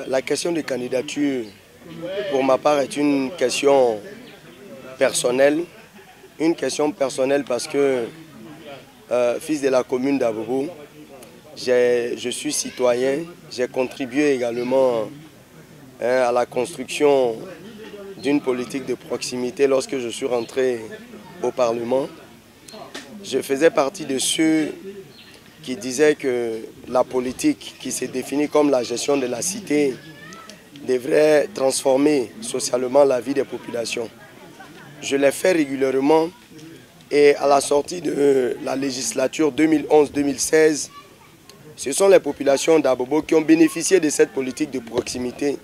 La question de candidature, pour ma part, est une question personnelle. Une question personnelle parce que, fils de la commune d'Abobo, je suis citoyen. J'ai contribué également à la construction d'une politique de proximité lorsque je suis rentré au Parlement. Je faisais partie de ceux qui disaient que la politique qui s'est définie comme la gestion de la cité devrait transformer socialement la vie des populations. Je l'ai fait régulièrement et à la sortie de la législature 2011-2016, ce sont les populations d'Abobo qui ont bénéficié de cette politique de proximité,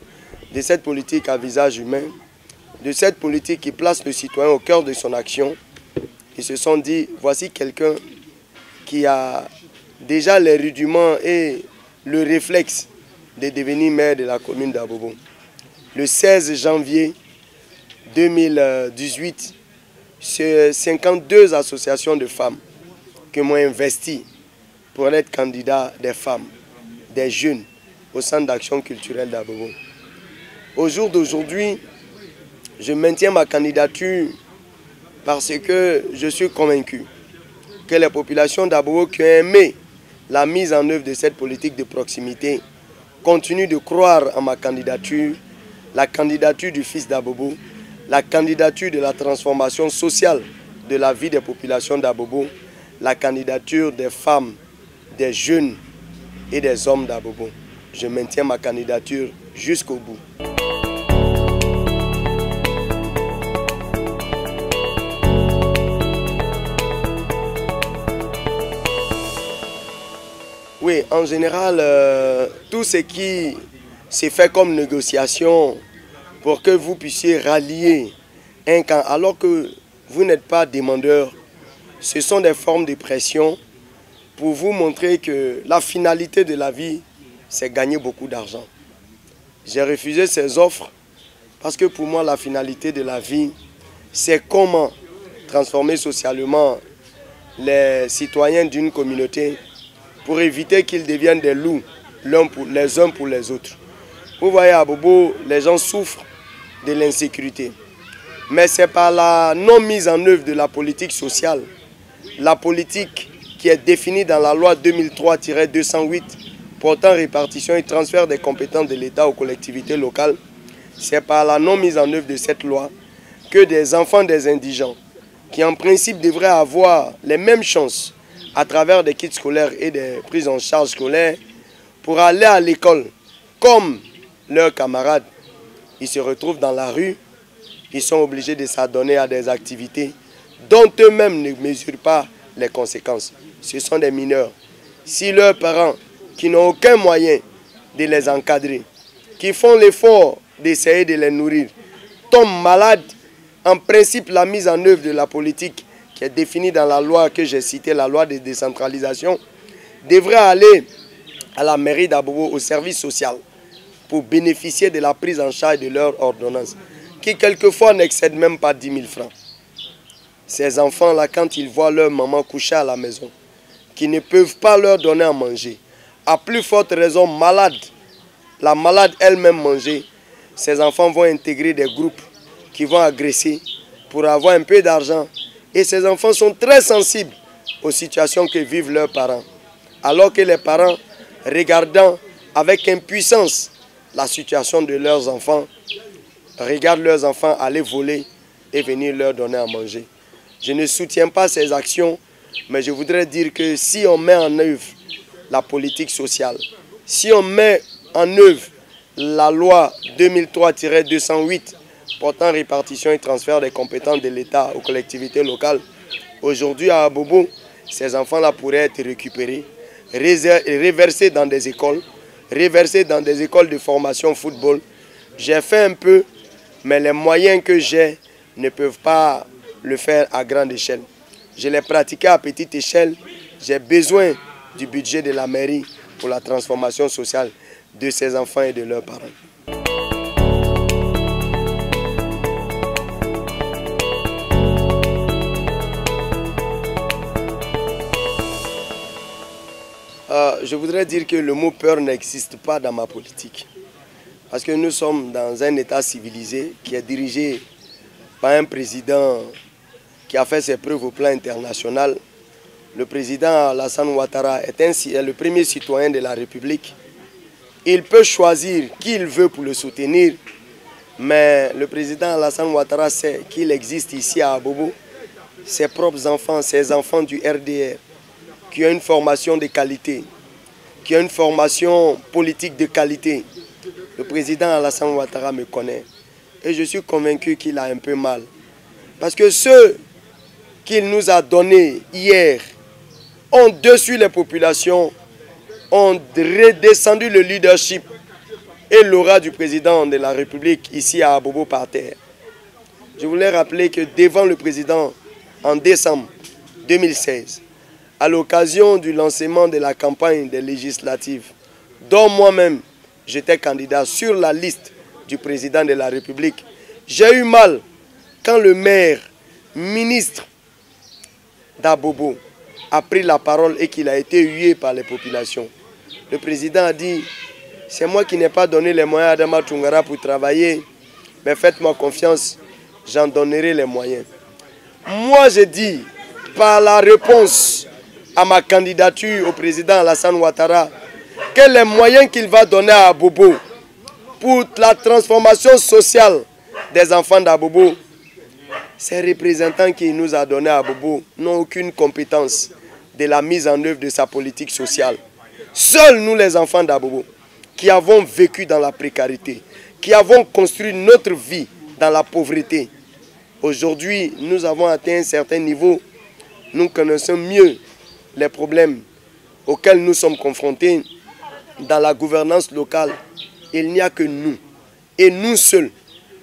de cette politique à visage humain, de cette politique qui place le citoyen au cœur de son action. Ils se sont dit, voici quelqu'un qui a déjà les rudiments et le réflexe de devenir maire de la commune d'Abobo. Le 16 janvier 2018, c'est 52 associations de femmes qui m'ont investi pour être candidat des femmes, des jeunes au centre d'action culturelle d'Abobo. Au jour d'aujourd'hui, je maintiens ma candidature parce que je suis convaincu que les populations d'Abobo qui ont aimé la mise en œuvre de cette politique de proximité continuent de croire en ma candidature, la candidature du fils d'Abobo, la candidature de la transformation sociale de la vie des populations d'Abobo, la candidature des femmes, des jeunes et des hommes d'Abobo. Je maintiens ma candidature jusqu'au bout. Oui, en général, tout ce qui s'est fait comme négociation pour que vous puissiez rallier un camp, alors que vous n'êtes pas demandeur, ce sont des formes de pression pour vous montrer que la finalité de la vie, c'est gagner beaucoup d'argent. J'ai refusé ces offres parce que pour moi, la finalité de la vie, c'est comment transformer socialement les citoyens d'une communauté pour éviter qu'ils deviennent des loups les uns pour les autres. Vous voyez, à Bobo, les gens souffrent de l'insécurité. Mais c'est par la non-mise en œuvre de la politique sociale, la politique qui est définie dans la loi 2003-208 portant répartition et transfert des compétences de l'État aux collectivités locales, c'est par la non-mise en œuvre de cette loi que des enfants des indigents, qui en principe devraient avoir les mêmes chances à travers des kits scolaires et des prises en charge scolaires pour aller à l'école comme leurs camarades, ils se retrouvent dans la rue, ils sont obligés de s'adonner à des activités dont eux-mêmes ne mesurent pas les conséquences. Ce sont des mineurs. Si leurs parents, qui n'ont aucun moyen de les encadrer, qui font l'effort d'essayer de les nourrir, tombent malades, en principe la mise en œuvre de la politique qui est définie dans la loi que j'ai citée, la loi de décentralisation, devrait aller à la mairie d'Abobo, au service social, pour bénéficier de la prise en charge de leur ordonnance, qui quelquefois n'excède même pas 10 000 francs. Ces enfants-là, quand ils voient leur maman coucher à la maison, qui ne peuvent pas leur donner à manger, à plus forte raison malade, la malade elle-même manger, ces enfants vont intégrer des groupes qui vont agresser pour avoir un peu d'argent. Et ces enfants sont très sensibles aux situations que vivent leurs parents. Alors que les parents, regardant avec impuissance la situation de leurs enfants, regardent leurs enfants aller voler et venir leur donner à manger. Je ne soutiens pas ces actions, mais je voudrais dire que si on met en œuvre la politique sociale, si on met en œuvre la loi 2003-208 portant répartition et transfert des compétences de l'État aux collectivités locales, aujourd'hui à Abobo, ces enfants-là pourraient être récupérés, reversés dans des écoles, de formation football. J'ai fait un peu, mais les moyens que j'ai ne peuvent pas le faire à grande échelle. Je l'ai pratiqué à petite échelle. J'ai besoin du budget de la mairie pour la transformation sociale de ces enfants et de leurs parents. Je voudrais dire que le mot peur n'existe pas dans ma politique. Parce que nous sommes dans un État civilisé qui est dirigé par un président qui a fait ses preuves au plan international. Le président Alassane Ouattara est le premier citoyen de la République. Il peut choisir qui il veut pour le soutenir, mais le président Alassane Ouattara sait qu'il existe ici à Abobo ses propres enfants, ses enfants du RDR, qui ont une formation de qualité, qui ont une formation politique de qualité. Le président Alassane Ouattara me connaît et je suis convaincu qu'il a un peu mal. Parce que ceux qu'il nous a donnés hier ont déçu les populations, ont redescendu le leadership et l'aura du président de la République ici à Abobo par terre. Je voulais rappeler que devant le président, en décembre 2016, à l'occasion du lancement de la campagne des législatives, dont moi-même j'étais candidat sur la liste du président de la République, j'ai eu mal quand le maire, ministre d'Abobo, a pris la parole et qu'il a été hué par les populations. Le président a dit, c'est moi qui n'ai pas donné les moyens à Adama Toungara pour travailler, mais faites-moi confiance, j'en donnerai les moyens. Moi, je dis, par la réponse à ma candidature au président Alassane Ouattara, que les moyens qu'il va donner à Abobo pour la transformation sociale des enfants d'Abobo, ces représentants qu'il nous a donnés à Abobo n'ont aucune compétence de la mise en œuvre de sa politique sociale. Seuls nous, les enfants d'Abobo, qui avons vécu dans la précarité, qui avons construit notre vie dans la pauvreté, aujourd'hui, nous avons atteint un certain niveau. Nous connaissons mieux les problèmes auxquels nous sommes confrontés dans la gouvernance locale. Il n'y a que nous, et nous seuls,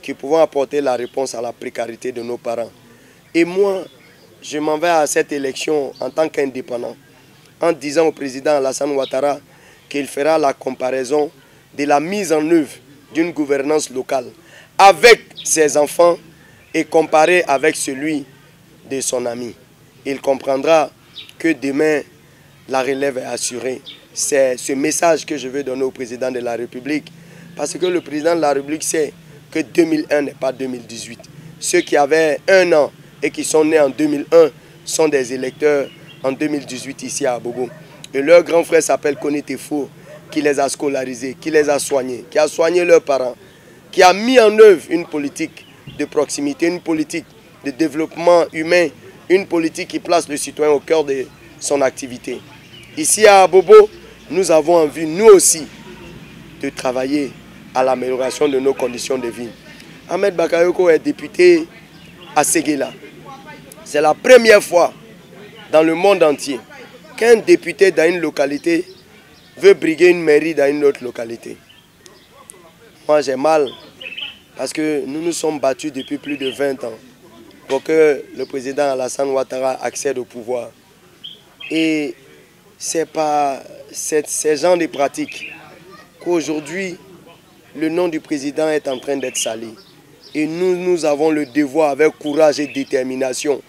qui pouvons apporter la réponse à la précarité de nos parents. Et moi, je m'en vais à cette élection en tant qu'indépendant, en disant au président Alassane Ouattara qu'il fera la comparaison de la mise en œuvre d'une gouvernance locale avec ses enfants et comparé avec celui de son ami. Il comprendra que demain, la relève est assurée. C'est ce message que je veux donner au président de la République, parce que le président de la République sait que 2001 n'est pas 2018. Ceux qui avaient 1 an et qui sont nés en 2001 sont des électeurs en 2018 ici à Abobo. Et leur grand frère s'appelle Koné Tefo, qui les a scolarisés, qui les a soignés, qui a soigné leurs parents, qui a mis en œuvre une politique de proximité, une politique de développement humain, une politique qui place le citoyen au cœur de son activité. Ici à Abobo, nous avons envie, nous aussi, de travailler à l'amélioration de nos conditions de vie. Ahmed Bakayoko est député à Séguéla. C'est la première fois dans le monde entier qu'un député dans une localité veut briguer une mairie dans une autre localité. Moi j'ai mal parce que nous nous sommes battus depuis plus de 20 ans pour que le président Alassane Ouattara accède au pouvoir. Et c'est pas ces genres de pratiques qu'aujourd'hui le nom du président est en train d'être sali. Et nous avons le devoir, avec courage et détermination,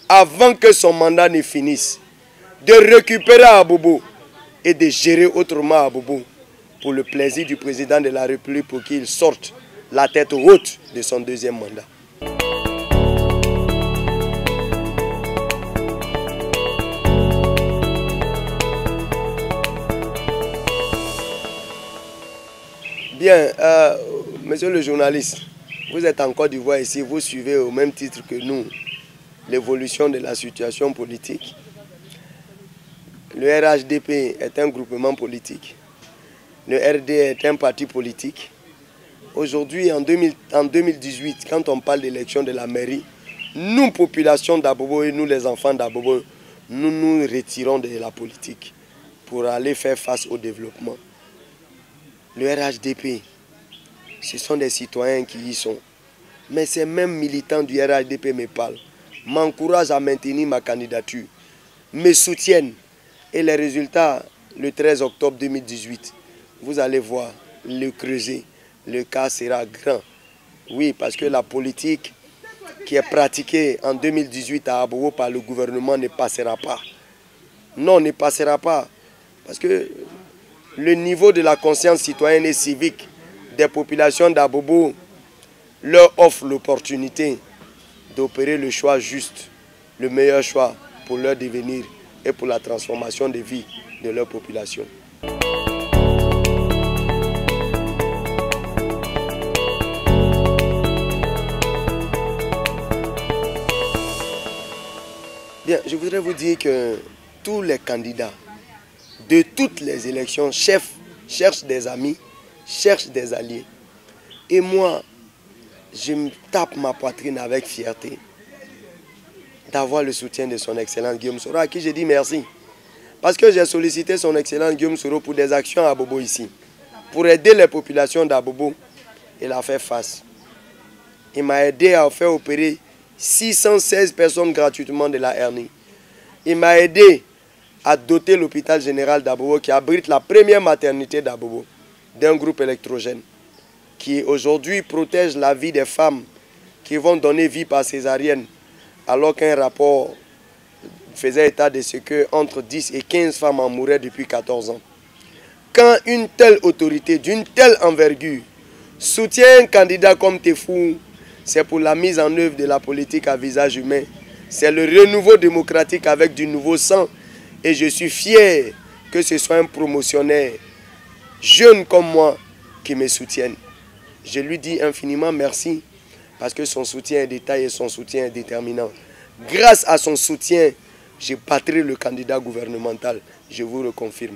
avant que son mandat ne finisse, de récupérer Abobo et de gérer autrement Abobo pour le plaisir du président de la République, pour qu'il sorte la tête haute de son deuxième mandat. Bien, monsieur le journaliste, vous êtes en Côte d'Ivoire ici, vous suivez au même titre que nous l'évolution de la situation politique. Le RHDP est un groupement politique. Le RD est un parti politique. Aujourd'hui, en 2018, quand on parle d'élection de la mairie, nous, population d'Abobo et nous, les enfants d'Abobo, nous nous retirons de la politique pour aller faire face au développement. Le RHDP, ce sont des citoyens qui y sont. Mais ces mêmes militants du RHDP me parlent, m'encouragent à maintenir ma candidature, me soutiennent. Et les résultats, le 13 octobre 2018, vous allez voir, le creuser, le cas sera grand. Oui, parce que la politique qui est pratiquée en 2018 à Abobo par le gouvernement ne passera pas. Non, ne passera pas. Parce que le niveau de la conscience citoyenne et civique des populations d'Abobo leur offre l'opportunité d'opérer le choix juste, le meilleur choix pour leur devenir et pour la transformation de vie de leur population. Bien, je voudrais vous dire que tous les candidats de toutes les élections cherchent des amis, cherchent des alliés. Et moi, je me tape ma poitrine avec fierté d'avoir le soutien de son Excellence Guillaume Soro, à qui je dis merci. Parce que j'ai sollicité son Excellence Guillaume Soro pour des actions à Abobo ici, pour aider les populations d'Abobo. Il a fait face. Il m'a aidé à faire opérer 616 personnes gratuitement de la hernie. Il m'a aidé à doter l'hôpital général d'Abobo, qui abrite la première maternité d'Abobo, d'un groupe électrogène, qui aujourd'hui protège la vie des femmes qui vont donner vie par césarienne, alors qu'un rapport faisait état de ce que entre 10 et 15 femmes en mouraient depuis 14 ans. Quand une telle autorité, d'une telle envergure, soutient un candidat comme Tefou, c'est pour la mise en œuvre de la politique à visage humain. C'est le renouveau démocratique avec du nouveau sang. Et je suis fier que ce soit un promotionnaire jeune comme moi qui me soutienne. Je lui dis infiniment merci parce que son soutien est détaillé et son soutien est déterminant. Grâce à son soutien, je battrai le candidat gouvernemental. Je vous le confirme.